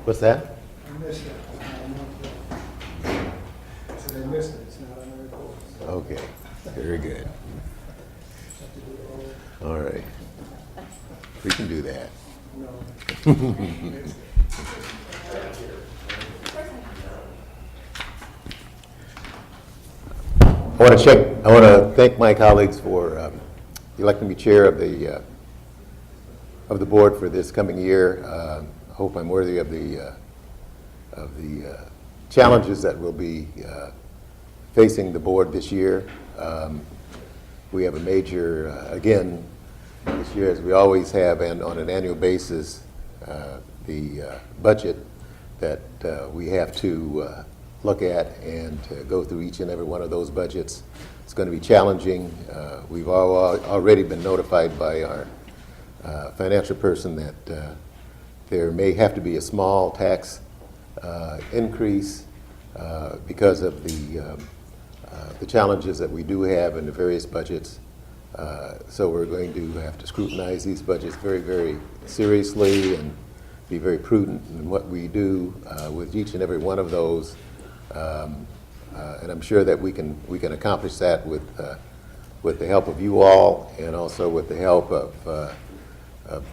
What's that? I missed it. I said I missed it. It's not on the report. Okay, very good. All right. We can do that. No. I want to thank my colleagues for electing me chair of the board for this coming year. I hope I'm worthy of the challenges that will be facing the board this year. We have a major, again, this year, as we always have, and on an annual basis, the budget that we have to look at and to go through each and every one of those budgets. It's going to be challenging. We've already been notified by our financial person that there may have to be a small tax increase because of the challenges that we do have in the various budgets. So we're going to have to scrutinize these budgets very, very seriously and be very prudent in what we do with each and every one of those. And I'm sure that we can accomplish that with the help of you all, and also with the help of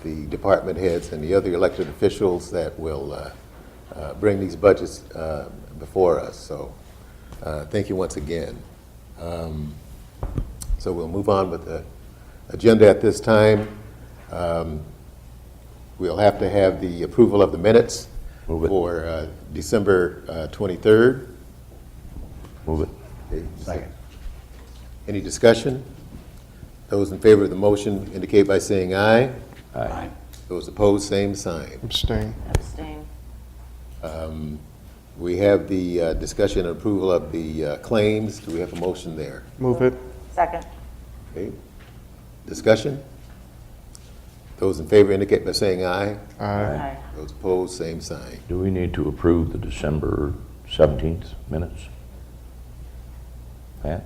the department heads and the other elected officials that will bring these budgets before us. So thank you once again. So we'll move on with the agenda at this time. We'll have to have the approval of the minutes for December 23rd. Move it. Okay. Second. Any discussion? Those in favor of the motion indicate by saying aye. Aye. Those opposed, same sign. Abstain. Abstain. We have the discussion and approval of the claims. Do we have a motion there? Move it. Second. Okay. Discussion? Those in favor indicate by saying aye. Aye. Aye. Those opposed, same sign. Do we need to approve the December 17th minutes? Pat?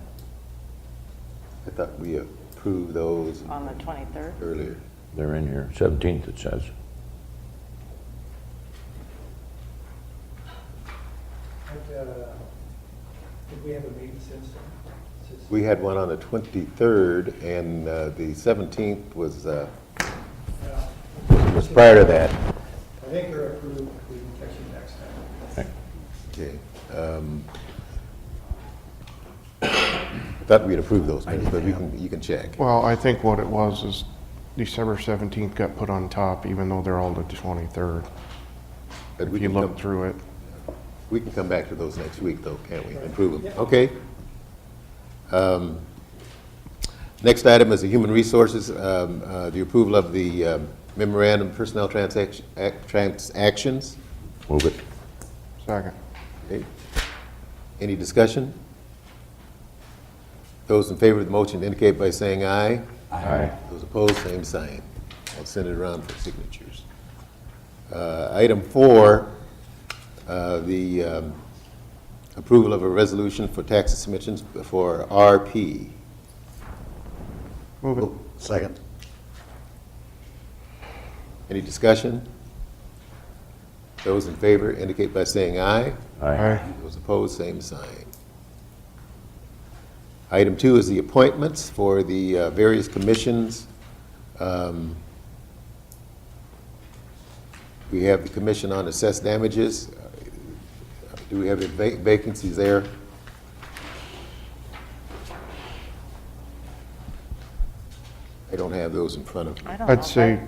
I thought we approved those On the 23rd. earlier. They're in here. 17th, it says. Did we have a meeting since then? We had one on the 23rd, and the 17th was prior to that. I think they're approved. We can catch you next time. Okay. I thought we'd approved those minutes, but you can check. Well, I think what it was is December 17th got put on top, even though they're all the 23rd. But If you look through it. We can come back to those next week, though, can't we? Improve them. Okay. Next item is the human resources, the approval of the memorandum personnel transactions. Move it. Second. Okay. Any discussion? Those in favor of the motion indicate by saying aye. Aye. Those opposed, same sign. I'll send it around for signatures. Item 4, the approval of a resolution for tax submissions for RP. Move it. Second. Any discussion? Those in favor indicate by saying aye. Aye. Those opposed, same sign. Item 2 is the appointments for the various commissions. We have the Commission on Assessed Damages. Do we have any vacancies there? I don't have those in front of me. I don't know. I'd say,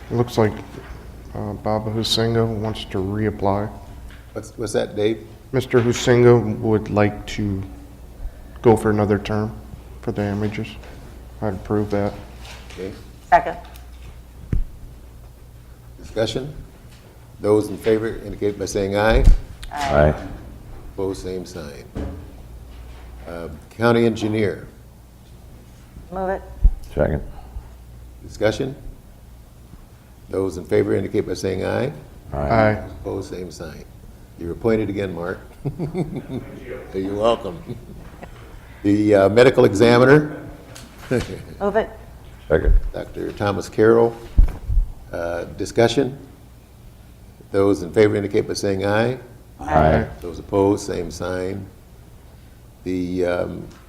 it looks like Baba Husinga wants to reapply. What's that, Dave? Mr. Husinga would like to go for another term for the damages. I'd approve that. Okay. Second. Discussion? Those in favor indicate by saying aye. Aye. Opposed, same sign. County Engineer. Move it. Second. Discussion? Those in favor indicate by saying aye. Aye. Opposed, same sign. You're appointed again, Mark. You're welcome. The medical examiner, Move it. Second. Dr. Thomas Carroll. Discussion? Those in favor indicate by saying aye. Aye. Those opposed, same sign. The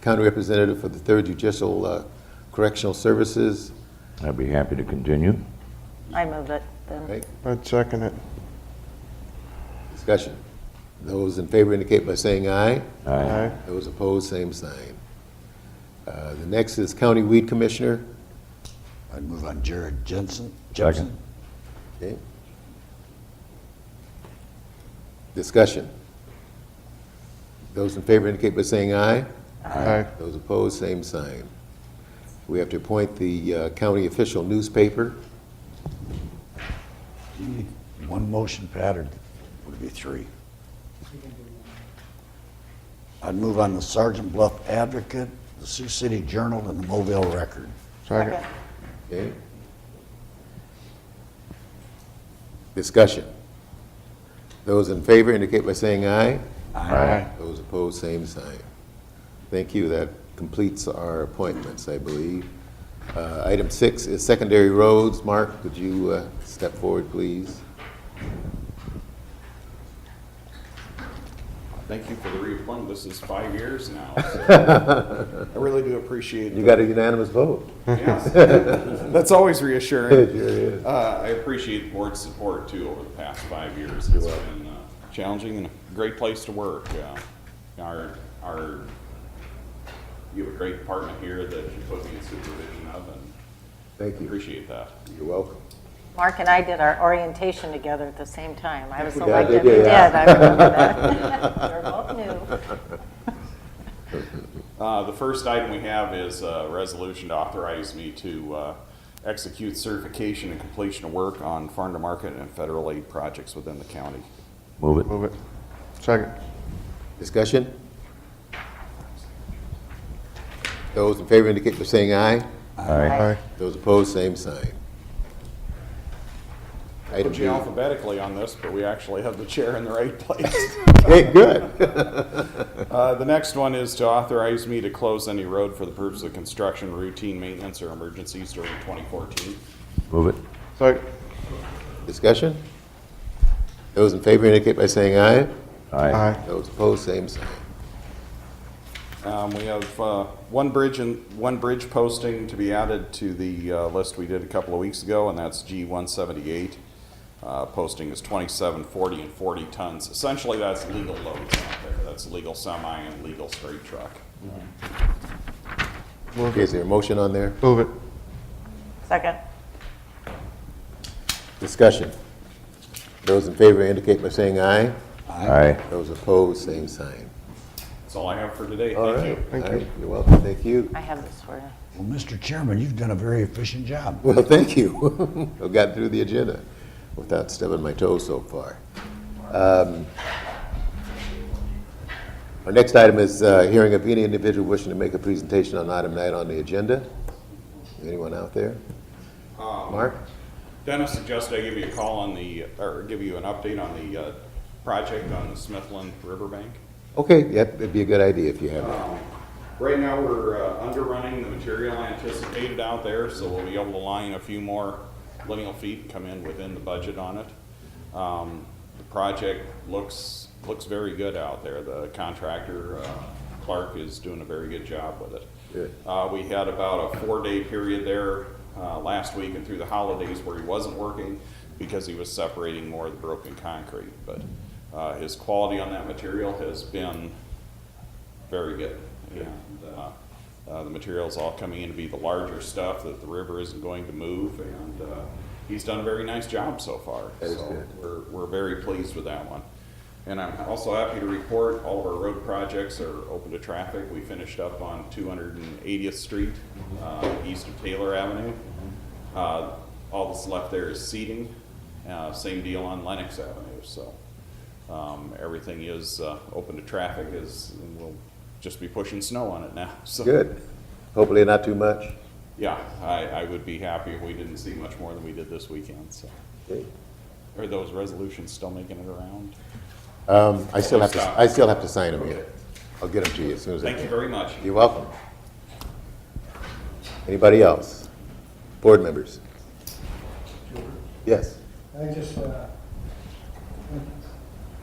county representative for the 3rd Judicial Correctional Services. I'd be happy to continue. I move it then. Right. I'd second it. Discussion. Those in favor indicate by saying aye. Aye. Those opposed, same sign. The next is County Weed Commissioner. I'd move on Jared Jensen. Second. Okay. Discussion. Those in favor indicate by saying aye. Aye. Those opposed, same sign. We have to appoint the county official newspaper. Do you need one motion, Pat, or would it be 3? You can do one. I'd move on the Sergeant Bluff Advocate, the Sioux City Journal, and the Mobile Record. Second. Okay. Discussion. Those in favor indicate by saying aye. Aye. Those opposed, same sign. Thank you. That completes our appointments, I believe. Item 6 is secondary roads. Mark, could you step forward, please? Thank you for the reappointment. This is 5 years now. So I really do appreciate You got a unanimous vote. Yes. That's always reassuring. It sure is. I appreciate the board's support too over the past 5 years. It's been challenging and a great place to work. You have a great department here that you put me in supervision of, and Thank you. appreciate that. You're welcome. Mark and I did our orientation together at the same time. I was Yeah, selected. did you? We did, Yeah. I remember that. We're both new. The first item we have is a resolution to authorize me to execute certification and completion of work on farm to market and federal aid projects within the county. Move it. Move it. Second. Discussion. Those in favor indicate by saying aye. Aye. Aye. Those opposed, same sign. Item Put you B. alphabetically on this, but we actually have the chair in the right place. Okay, good. The next one is to authorize me to close any road for the purpose of construction, routine maintenance, or emergencies during 2014. Move it. Second. Discussion. Those in favor indicate by saying aye. Aye. Those opposed, same sign. We have one bridge posting to be added to the list we did a couple of weeks ago, and that's G178. Posting is 27, 40, and 40 tons. Essentially, that's legal loads out there. That's legal semi and legal straight truck. Okay, is there a motion on there? Move it. Second. Discussion. Those in favor indicate by saying aye. Aye. Those opposed, same sign. That's all I have for today. All Thank right. you. Thank All you. right, you're welcome. Thank you. I have this for you. Well, Mr. Chairman, you've done a very efficient job. Well, thank you. I've gotten through the agenda without stepping my toes so far. Our next item is hearing of any individual wishing to make a presentation on item 9 on the agenda. Anyone out there? Mark? Dennis suggested I give you a call on or give you an update on the project on the Smithland Riverbank. Okay, yeah, that'd be a good idea if you have that. Right now, we're underrunning the material anticipated out there, so we'll be able to line a few more lineal feet and come in within the budget on it. The project looks very good out there. The contractor, Clark, is doing a very good job with it. Good. We had about a 4-day period there last week and through the holidays where he wasn't working because he was separating more of the broken concrete. But his quality on that material has been very good. And the material's all coming in to be the larger stuff that the river isn't going to move, and he's done a very nice job so far. That is So good. we're very pleased with that one. And I'm also happy to report all of our road projects are open to traffic. We finished up on 280th Street, east of Taylor Avenue. All that's left there is seating. Same deal on Lennox Avenue. So everything is open to traffic, and we'll just be pushing snow on it now. So, Good. Hopefully not too much. yeah, I would be happy if we didn't see much more than we did this weekend. So, Okay. are those resolutions still making it around? I still have to sign them yet. I'll get them to you as soon as I can. Thank you very much. You're welcome. Anybody else? Board members? Yes. I just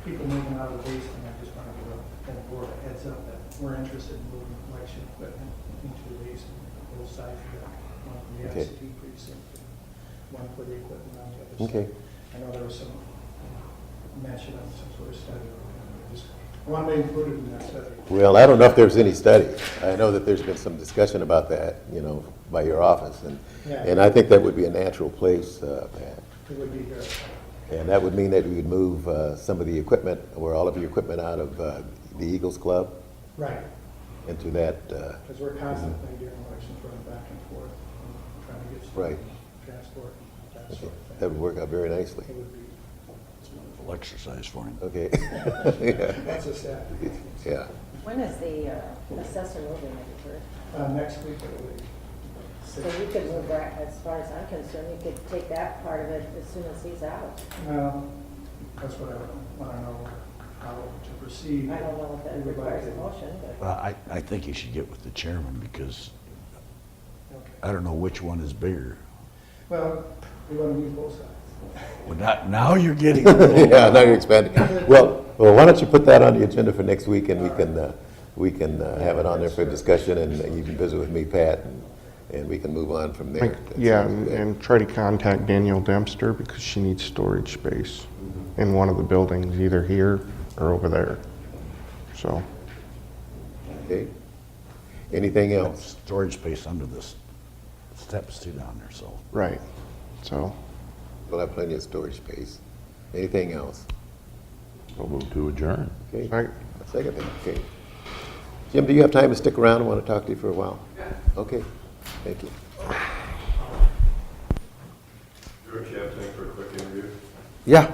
People moving out of the basement, I just want to give the board a heads up that we're interested in moving election equipment into the basement, both sides of it. One for the Okay. absentee precinct, one for the equipment on the other side. Okay. I know there was some mention of some sort of study. I want to be included in that study. Well, I don't know if there's any study. I know that there's been some discussion about that, by your office, Yeah. and I think that would be a natural place, Pat. It would be good. And that would mean that we would move some of the equipment, or all of your equipment out of the Eagles Club Right, into that, because we're constantly during elections running back and forth, and trying to get stuff, Right. transport, that sort of thing. that would work out very nicely. It would be, It's a wonderful exercise for him. Okay. Yeah. that's a step. Yeah. When is the assessor moving it? Next week it will be. So you could move that, as far as I'm concerned, you could take that part of it as soon as he's out. Well, that's what I want to know, how to proceed. I don't know if that We would like requires a to- motion, but. Well, I think you should get with the chairman because Okay. I don't know which one is bigger. Well, we want to use both sides. Well, now you're getting. Yeah, now you're expanding. Well, why don't you put that on the agenda for next week, and we can have it on there for discussion, and you can visit with me, Pat, and we can move on from there. Like, yeah, and try to contact Danielle Dempster because she needs storage space in one of the buildings, either here or over there. So, Okay. Anything else? Storage space under the steps too down there, so. right, so, We'll have plenty of storage space. Anything else? We'll move to adjourn. Okay. right. Second thing, okay. Jim, do you have time to stick around? I want to talk to you for a while. Yeah. Okay, thank you. George, you have time for a quick interview? Yeah,